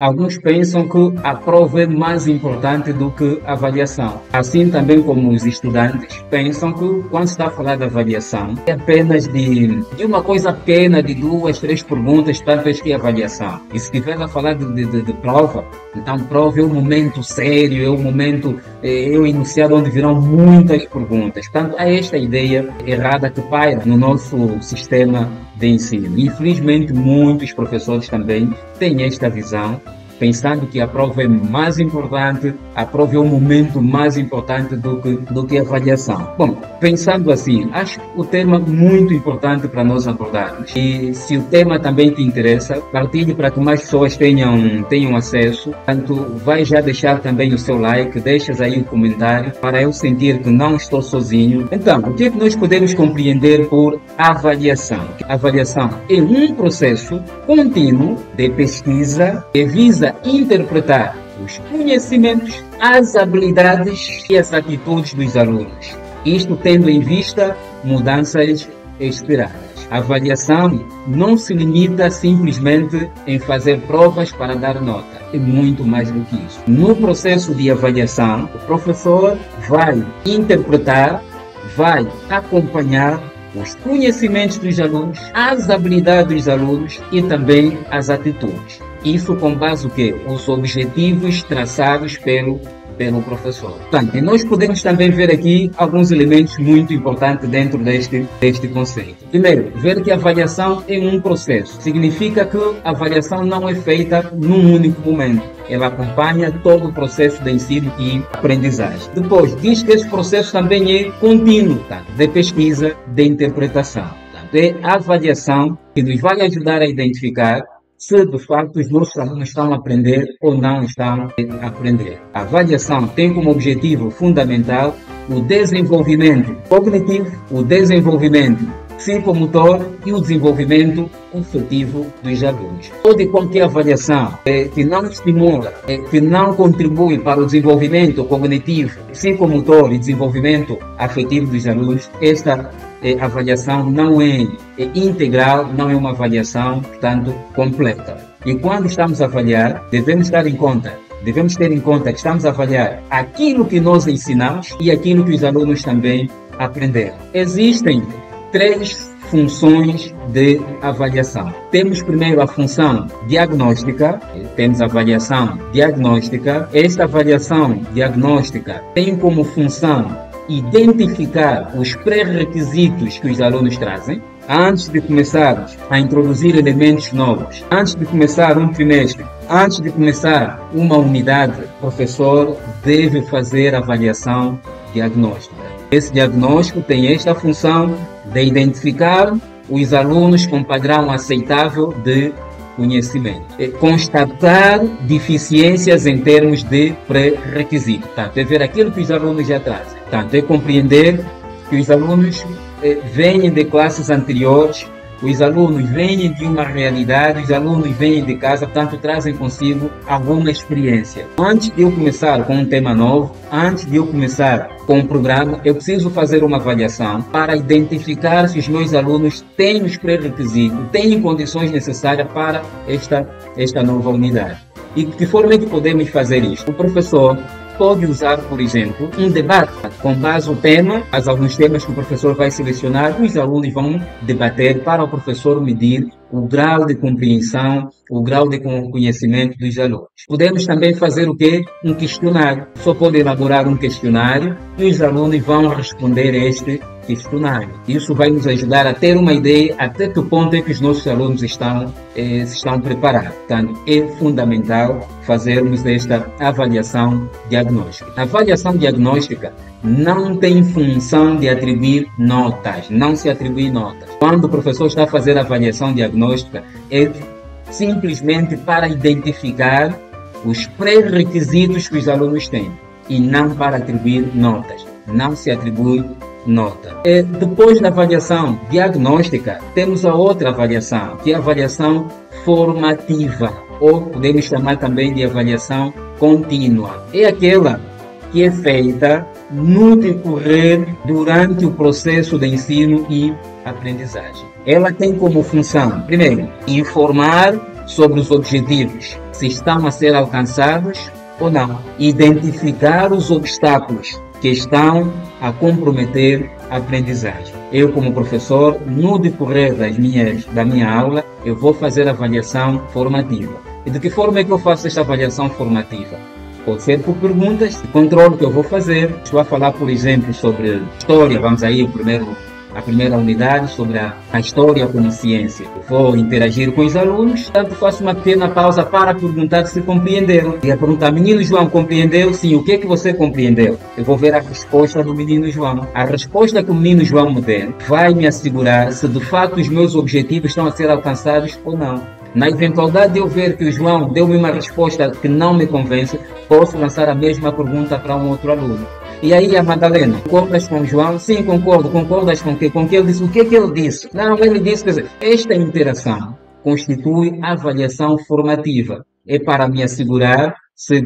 Alguns pensam que a prova é mais importante do que a avaliação. Assim também como os estudantes pensam que quando se está a falar de avaliação é apenas de uma coisa pequena, de 2, 3 perguntas, talvez que é avaliação. E se estiver a falar de prova, então prova é um momento sério, é um momento, é o enunciado onde virão muitas perguntas. Portanto, há esta ideia errada que paira no nosso sistema de ensino. Infelizmente, muitos professores também têm esta visão, pensando que a prova é mais importante, a prova é um momento mais importante do que a avaliação. Bom, pensando assim, acho o tema muito importante para nós abordarmos. E se o tema também te interessa, partilhe para que mais pessoas tenham acesso. Portanto, vai já deixar também o seu like, deixas aí um comentário para eu sentir que não estou sozinho. Então, o que é que nós podemos compreender por avaliação? A avaliação é um processo contínuo de pesquisa que visa interpretar os conhecimentos, as habilidades e as atitudes dos alunos. Isto tendo em vista mudanças esperadas. A avaliação não se limita simplesmente em fazer provas para dar nota. É muito mais do que isso. No processo de avaliação, o professor vai interpretar, vai acompanhar os conhecimentos dos alunos, as habilidades dos alunos e também as atitudes. Isso com base no quê? Os objetivos traçados pelo professor. Portanto, nós podemos também ver aqui alguns elementos muito importantes dentro deste conceito. Primeiro, ver que a avaliação é um processo. Significa que a avaliação não é feita num único momento. Ela acompanha todo o processo de ensino e aprendizagem. Depois, diz que esse processo também é contínuo, tá? De pesquisa, de interpretação. É a avaliação que nos vai ajudar a identificar se de facto os nossos alunos estão a aprender ou não estão a aprender. A avaliação tem como objetivo fundamental o desenvolvimento cognitivo, o desenvolvimento psicomotor e o desenvolvimento afetivo dos alunos. Toda e qualquer avaliação que não estimula, que não contribui para o desenvolvimento cognitivo, psicomotor e desenvolvimento afetivo dos alunos, esta avaliação não é integral, não é uma avaliação, portanto, completa. E quando estamos a avaliar, devemos ter em conta que estamos a avaliar aquilo que nós ensinamos e aquilo que os alunos também aprenderam. Existem 3 funções de avaliação. Temos primeiro a função diagnóstica, temos a avaliação diagnóstica. Esta avaliação diagnóstica tem como função identificar os pré-requisitos que os alunos trazem. Antes de começarmos a introduzir elementos novos, antes de começar um trimestre, antes de começar uma unidade, o professor deve fazer avaliação diagnóstica. Esse diagnóstico tem esta função de identificar os alunos com padrão aceitável de conhecimento. Constatar deficiências em termos de pré-requisito. Portanto, é ver aquilo que os alunos já trazem. Portanto, é compreender que os alunos vêm de classes anteriores, os alunos vêm de uma realidade, os alunos vêm de casa, portanto, trazem consigo alguma experiência. Antes de eu começar com um tema novo, antes de eu começar com um programa, eu preciso fazer uma avaliação para identificar se os meus alunos têm os pré-requisitos, têm condições necessárias para esta nova unidade. E de que forma é que podemos fazer isto? O professor pode usar, por exemplo, um debate com base no tema, alguns temas que o professor vai selecionar, os alunos vão debater para o professor medir o grau de compreensão, o grau de conhecimento dos alunos. Podemos também fazer o quê? Um questionário. Só pode elaborar um questionário e os alunos vão responder a este questionário. Isso vai nos ajudar a ter uma ideia até que ponto é que os nossos alunos estão preparados. Portanto, é fundamental fazermos esta avaliação diagnóstica. A avaliação diagnóstica não tem função de atribuir notas, não se atribui notas. Quando o professor está a fazer a avaliação diagnóstica, é simplesmente para identificar os pré-requisitos que os alunos têm e não para atribuir notas. Não se atribui nota. Depois da avaliação diagnóstica, temos a outra avaliação, que é a avaliação formativa, ou podemos chamar também de avaliação contínua. É aquela que é feita no decorrer durante o processo de ensino e aprendizagem. Ela tem como função, primeiro, informar sobre os objetivos, se estão a ser alcançados ou não. Identificar os obstáculos que estão a comprometer a aprendizagem. Eu, como professor, no decorrer da minha aula, eu vou fazer a avaliação formativa. E de que forma é que eu faço esta avaliação formativa? Pode ser por perguntas de controle que eu vou fazer. Estou a falar, por exemplo, sobre história. Vamos aí a primeira unidade, sobre a história como ciência. Eu vou interagir com os alunos, portanto faço uma pequena pausa para perguntar se compreenderam. E a perguntar, menino João, compreendeu? Sim, o que é que você compreendeu? Eu vou ver a resposta do menino João. A resposta que o menino João me der vai me assegurar se de fato os meus objetivos estão a ser alcançados ou não. Na eventualidade de eu ver que o João deu-me uma resposta que não me convence, posso lançar a mesma pergunta para um outro aluno. E aí a Madalena, concordas com o João? Sim, concordo. Concordas com o quê? Com o que ele disse? O que é que ele disse? Não, ele disse, quer dizer, esta interação constitui avaliação formativa. É para me assegurar se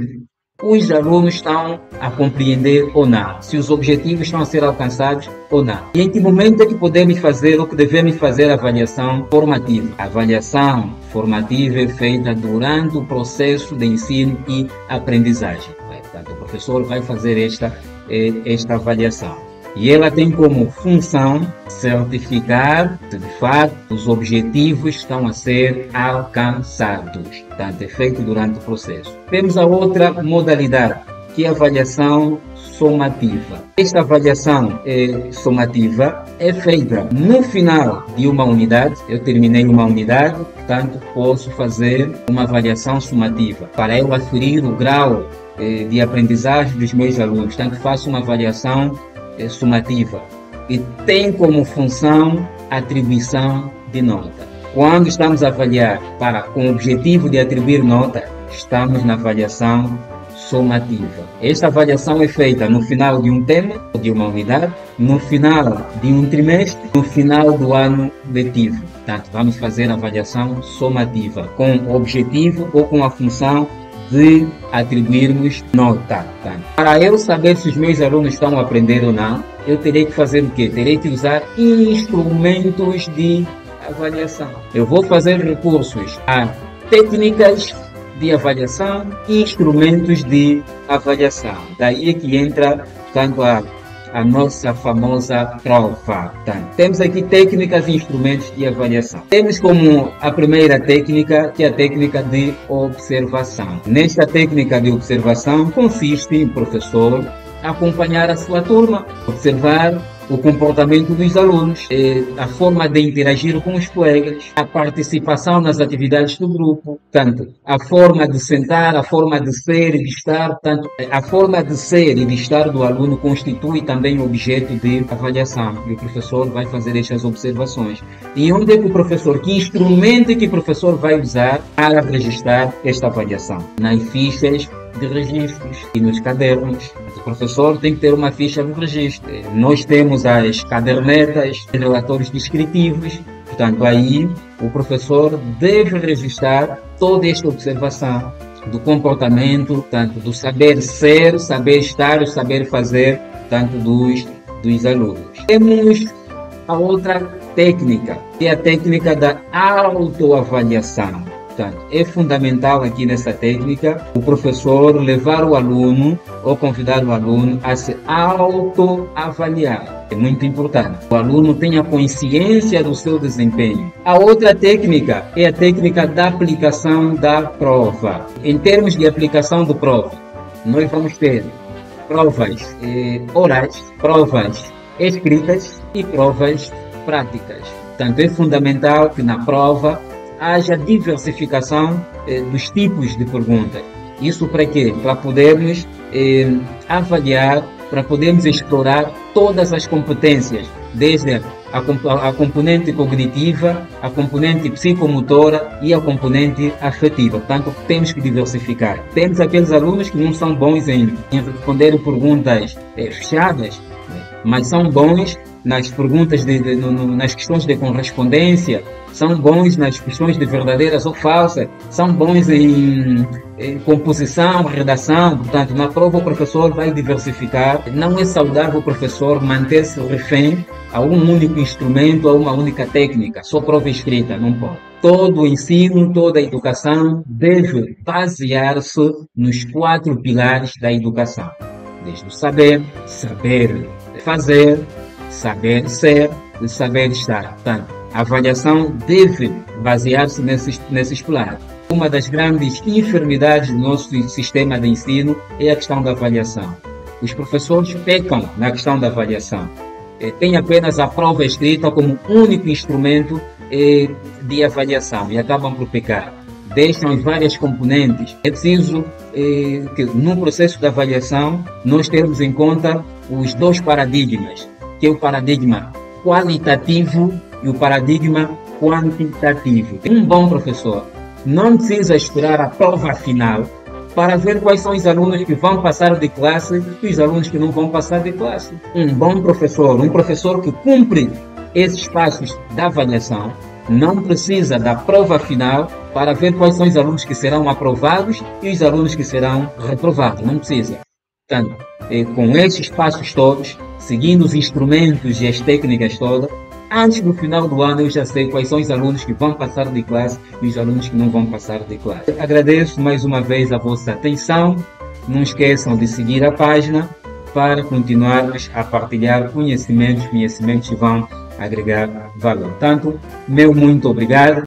os alunos estão a compreender ou não, se os objetivos estão a ser alcançados ou não. E em que momento é que podemos fazer ou que devemos fazer a avaliação formativa? A avaliação formativa é feita durante o processo de ensino e aprendizagem. Portanto, o professor vai fazer esta avaliação. E ela tem como função certificar se de fato os objetivos estão a ser alcançados. Portanto, é feito durante o processo. Temos a outra modalidade, que é a avaliação somativa. Esta avaliação somativa é feita no final de uma unidade. Eu terminei uma unidade, portanto, posso fazer uma avaliação somativa para eu aferir o grau de aprendizagem dos meus alunos. Portanto, faço uma avaliação sumativa e tem como função a atribuição de nota. Quando estamos a avaliar com o objetivo de atribuir nota, estamos na avaliação somativa. Esta avaliação é feita no final de um tema, de uma unidade, no final de um trimestre, no final do ano letivo. Portanto, vamos fazer a avaliação somativa com o objetivo ou com a função de atribuirmos nota. Portanto, para eu saber se os meus alunos estão a aprender ou não, eu terei que fazer o quê? Terei que usar instrumentos de avaliação. Eu vou fazer recursos a técnicas de avaliação e instrumentos de avaliação. Daí é que entra, portanto, a nossa famosa prova. Portanto, temos aqui técnicas e instrumentos de avaliação. Temos como a primeira técnica, que é a técnica de observação. Nesta técnica de observação consiste em o professor acompanhar a sua turma, observar o comportamento dos alunos, a forma de interagir com os colegas, a participação nas atividades do grupo, portanto, a forma de sentar, a forma de ser e de estar, portanto, a forma de ser e de estar do aluno constitui também objeto de avaliação. E o professor vai fazer estas observações. E onde é que o professor, que instrumento é que o professor vai usar para registrar esta avaliação? Nas fichas de registros e nos cadernos. O professor tem que ter uma ficha de registro. Nós temos as cadernetas, relatórios descritivos. Portanto, aí o professor deve registrar toda esta observação do comportamento, tanto do saber ser, saber estar, o saber fazer, tanto dos alunos. Temos a outra técnica, que é a técnica da autoavaliação. Portanto, é fundamental aqui nessa técnica o professor levar o aluno ou convidar o aluno a se autoavaliar. É muito importante. O aluno tenha consciência do seu desempenho. A outra técnica é a técnica da aplicação da prova. Em termos de aplicação de prova, nós vamos ter provas orais, provas escritas e provas práticas. Portanto, é fundamental que na prova haja diversificação dos tipos de perguntas. Isso para quê? Para podermos avaliar, para podermos explorar todas as competências, desde a componente cognitiva, a componente psicomotora e a componente afetiva. Portanto, temos que diversificar. Temos aqueles alunos que não são bons em responder perguntas fechadas, mas são bons nas perguntas, nas questões de correspondência, são bons nas questões de verdadeiras ou falsas, são bons em composição, redação. Portanto, na prova o professor vai diversificar. Não é saudável o professor manter-se refém a um único instrumento, a uma única técnica, só prova escrita, não pode. todo o ensino, toda a educação deve basear-se nos 4 pilares da educação. Desde o saber, saber fazer, saber ser e saber estar. Portanto, a avaliação deve basear-se nesses pilares. Uma das grandes enfermidades do nosso sistema de ensino é a questão da avaliação. Os professores pecam na questão da avaliação. Tem apenas a prova escrita como único instrumento de avaliação e acabam por pecar. Deixam as várias componentes. É preciso que no processo de avaliação nós termos em conta os 2 paradigmas, que é o paradigma qualitativo e o paradigma quantitativo. Um bom professor não precisa esperar a prova final para ver quais são os alunos que vão passar de classe e os alunos que não vão passar de classe. Um bom professor, um professor que cumpre esses passos da avaliação, não precisa da prova final para ver quais são os alunos que serão aprovados e os alunos que serão reprovados. Não precisa. Portanto, com esses passos todos, seguindo os instrumentos e as técnicas todas, antes do final do ano eu já sei quais são os alunos que vão passar de classe e os alunos que não vão passar de classe. Agradeço mais uma vez a vossa atenção. Não esqueçam de seguir a página para continuarmos a partilhar conhecimentos que vão agregar valor. Portanto, meu muito obrigado.